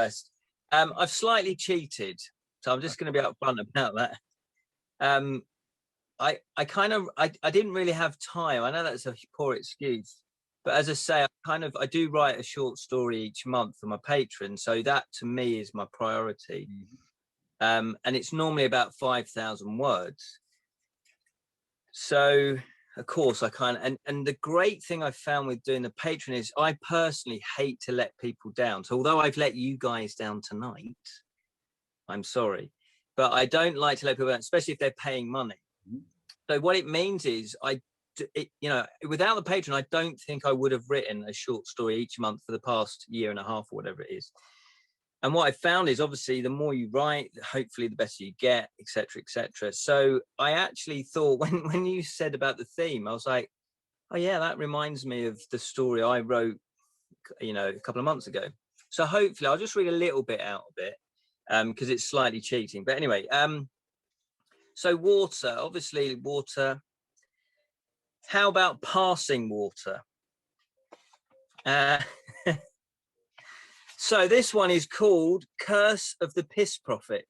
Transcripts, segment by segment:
first. I've slightly cheated, so I'm just going to be upfront about that. I didn't really have time. I know that's a poor excuse, but as I say, I do write a short story each month for my patron, so that to me is my priority. And it's normally about 5,000 words. So of course I and the great thing I found with doing the patron is I personally hate to let people down. So although I've let you guys down tonight, I'm sorry, but I don't like to let people down, especially if they're paying money. So what it means is without the patron, I don't think I would have written a short story each month for the past year and a half or whatever it is. And what I found is obviously the more you write, hopefully the better you get, etc., etc. So I actually thought when you said about the theme, I was like, oh yeah, that reminds me of the story I wrote, a couple of months ago. So hopefully I'll just read a little bit out of it because it's slightly cheating. But anyway, so water, obviously water. How about passing water? So this one is called Curse of the Piss Prophet.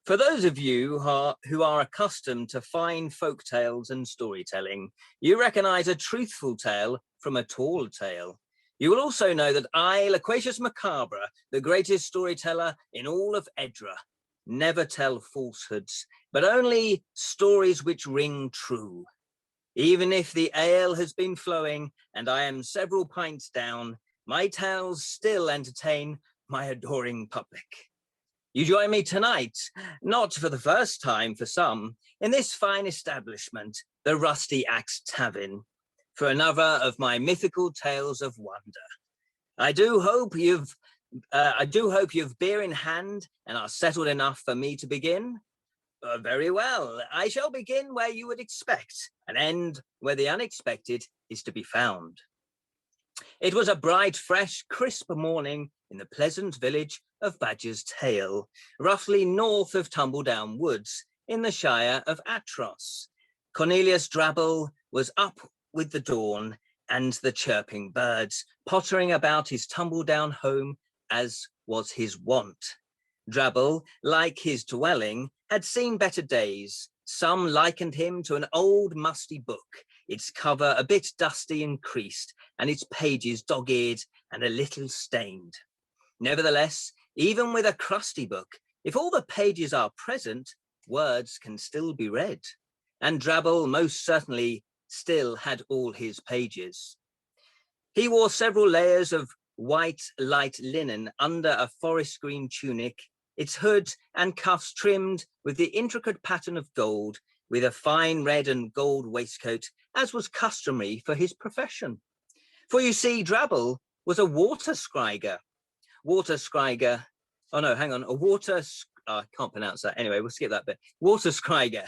For those of you who are accustomed to fine folk tales and storytelling, you recognize a truthful tale from a tall tale. You will also know that I, Loquacious Macabre, the greatest storyteller in all of Edra, never tell falsehoods, but only stories which ring true. Even if the ale has been flowing and I am several pints down, my tales still entertain my adoring public. You join me tonight, not for the first time for some, in this fine establishment, the Rusty Axe Tavern, for another of my mythical tales of wonder. I do hope you've beer in hand and are settled enough for me to begin. Very well, I shall begin where you would expect and end where the unexpected is to be found. It was a bright, fresh, crisp morning in the pleasant village of Badger's Tail, roughly north of Tumbledown Woods in the Shire of Atros. Cornelius Drabble was up with the dawn and the chirping birds, pottering about his Tumbledown home as was his wont. Drabble, like his dwelling, had seen better days. Some likened him to an old musty book, its cover a bit dusty and creased, and its pages dog-eared and a little stained. Nevertheless, even with a crusty book, if all the pages are present, words can still be read. And Drabble most certainly still had all his pages. He wore several layers of white light linen under a forest green tunic, its hood and cuffs trimmed with the intricate pattern of gold, with a fine red and gold waistcoat, as was customary for his profession. For you see, Drabble was a water scriger. I can't pronounce that. Anyway, we'll skip that bit. Water scriger.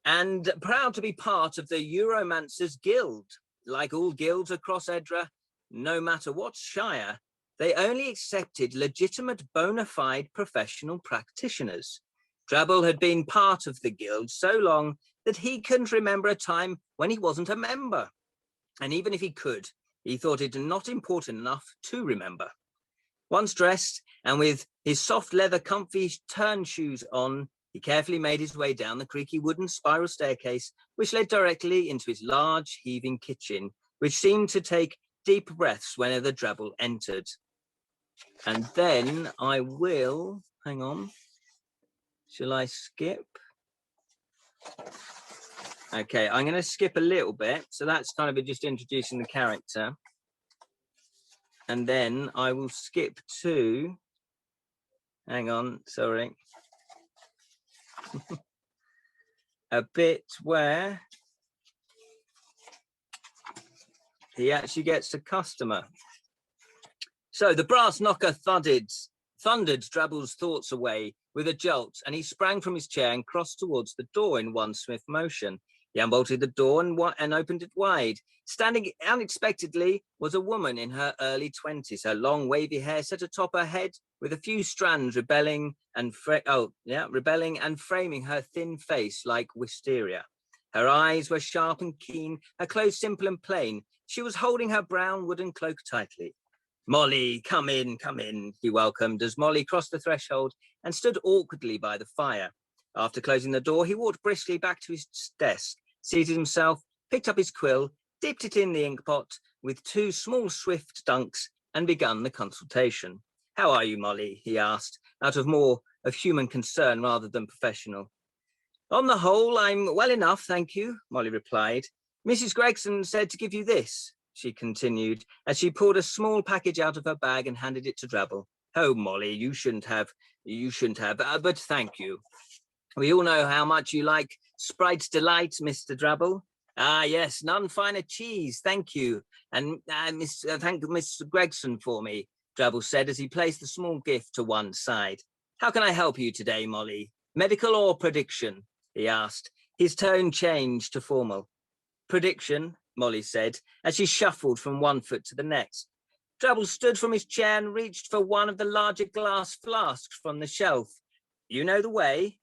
And proud to be part of the Euromancers Guild. Like all guilds across Edra, no matter what shire, they only accepted legitimate bona fide professional practitioners. Drabble had been part of the guild so long that he couldn't remember a time when he wasn't a member. And even if he could, he thought it not important enough to remember. Once dressed, and with his soft leather comfy turn shoes on, he carefully made his way down the creaky wooden spiral staircase, which led directly into his large, heaving kitchen, which seemed to take deep breaths whenever Drabble entered. And then I will, hang on, shall I skip? Okay, I'm going to skip a little bit. So that's kind of just introducing the character. And then I will skip to, hang on, sorry. A bit where he actually gets a customer. So the brass knocker thundered Drabble's thoughts away with a jolt, and he sprang from his chair and crossed towards the door in one swift motion. He unbolted the door and opened it wide. Standing unexpectedly was a woman in her early 20s. Her long wavy hair set atop her head with a few strands rebelling and framing her thin face like wisteria. Her eyes were sharp and keen, her clothes simple and plain. She was holding her brown wooden cloak tightly. "Molly, come in, he welcomed as Molly crossed the threshold and stood awkwardly by the fire. After closing the door, he walked briskly back to his desk, seated himself, picked up his quill, dipped it in the inkpot with 2 small swift dunks, and begun the consultation. "How are you, Molly?" he asked, out of more of human concern rather than professional. "On the whole, I'm well enough, thank you," Molly replied. "Mrs. Gregson said to give you this," she continued, as she pulled a small package out of her bag and handed it to Drabble. "Oh, Molly, you shouldn't have, but thank you. We all know how much you like Sprite's Delight, Mr. Drabble." "Ah, yes, none finer cheese, thank you. And thank Miss Gregson for me," Drabble said as he placed the small gift to one side. "How can I help you today, Molly? Medical or prediction?" he asked. His tone changed to formal. "Prediction," Molly said, as she shuffled from one foot to the next. Drabble stood from his chair and reached for one of the larger glass flasks from the shelf. "You know the way,"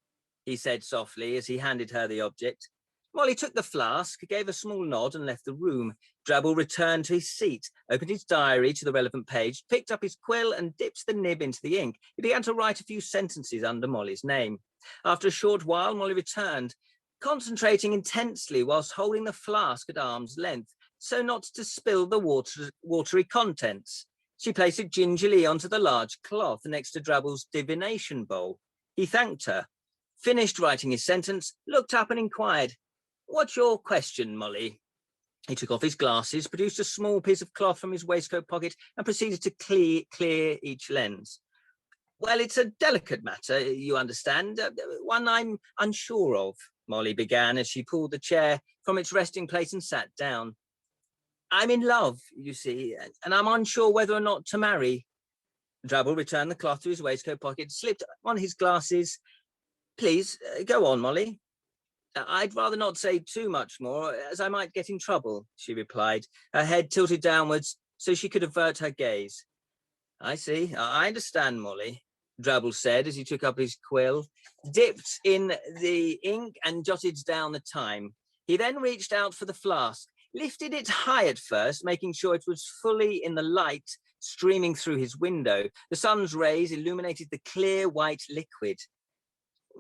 he said softly as he handed her the object. Molly took the flask, gave a small nod and left the room. Drabble returned to his seat, opened his diary to the relevant page, picked up his quill and dipped the nib into the ink. He began to write a few sentences under Molly's name. After a short while, Molly returned, concentrating intensely whilst holding the flask at arm's length, so not to spill the watery contents. She placed it gingerly onto the large cloth next to Drabble's divination bowl. He thanked her, finished writing his sentence, looked up and inquired, "What's your question, Molly?" He took off his glasses, produced a small piece of cloth from his waistcoat pocket and proceeded to clear each lens. "Well, it's a delicate matter, you understand, one I'm unsure of," Molly began as she pulled the chair from its resting place and sat down. "I'm in love, you see, and I'm unsure whether or not to marry." Drabble returned the cloth to his waistcoat pocket, slipped on his glasses. "Please, go on, Molly." "I'd rather not say too much more, as I might get in trouble," she replied, her head tilted downwards so she could avert her gaze. "I see, I understand, Molly," Drabble said as he took up his quill, dipped in the ink and jotted down the time. He then reached out for the flask, lifted it high at first, making sure it was fully in the light streaming through his window. The sun's rays illuminated the clear white liquid.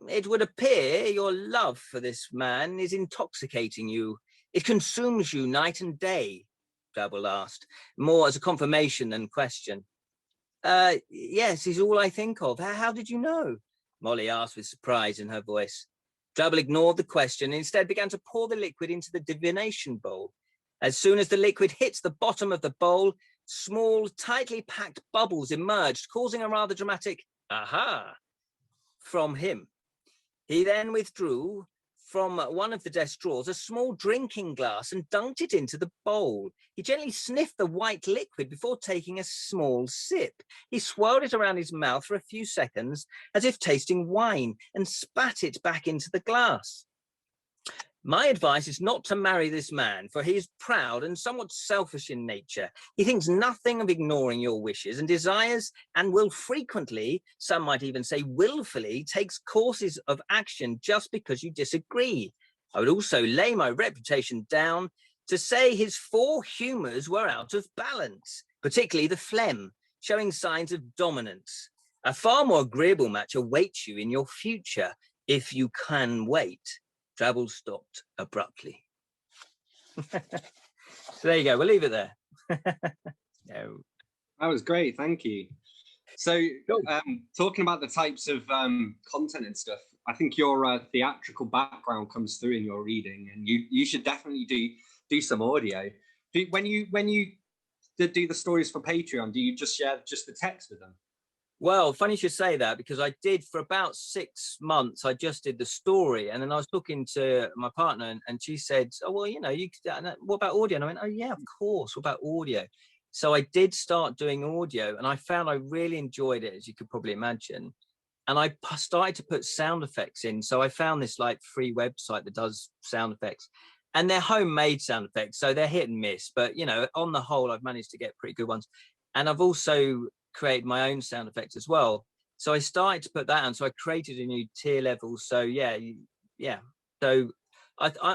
"It would appear your love for this man is intoxicating you. It consumes you night and day," Drabble asked, more as a confirmation than question. Yes, he's all I think of. How did you know?" Molly asked with surprise in her voice. Drabble ignored the question and instead began to pour the liquid into the divination bowl. As soon as the liquid hit the bottom of the bowl, small, tightly packed bubbles emerged, causing a rather dramatic "aha" from him. He then withdrew from one of the desk drawers a small drinking glass and dunked it into the bowl. He gently sniffed the white liquid before taking a small sip. He swirled it around his mouth for a few seconds as if tasting wine and spat it back into the glass. "My advice is not to marry this man, for he is proud and somewhat selfish in nature. He thinks nothing of ignoring your wishes and desires and will frequently, some might even say willfully, takes courses of action just because you disagree. I would also lay my reputation down to say his 4 humours were out of balance, particularly the phlegm, showing signs of dominance. A far more agreeable match awaits you in your future, if you can wait." Drabble stopped abruptly. So there you go. We'll leave it there. No. That was great. Thank you. So talking about the types of content and stuff, I think your theatrical background comes through in your reading, and you should definitely do some audio. When you do the stories for Patreon, do you just share just the text with them? Well, funny you should say that, because I did for about 6 months. I just did the story, and then I was talking to my partner, and she said, "Oh, well, you know, what about audio?" And I went, "Oh, yeah, of course. What about audio?" So I did start doing audio, and I found I really enjoyed it, as you could probably imagine. And I started to put sound effects in. So I found this like free website that does sound effects, and they're homemade sound effects, so they're hit and miss. But you know, on the whole, I've managed to get pretty good ones. And I've also create my own sound effects as well. So I started to put that on. So I created a new tier level. So yeah. So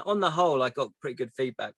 on the whole, I got pretty good feedback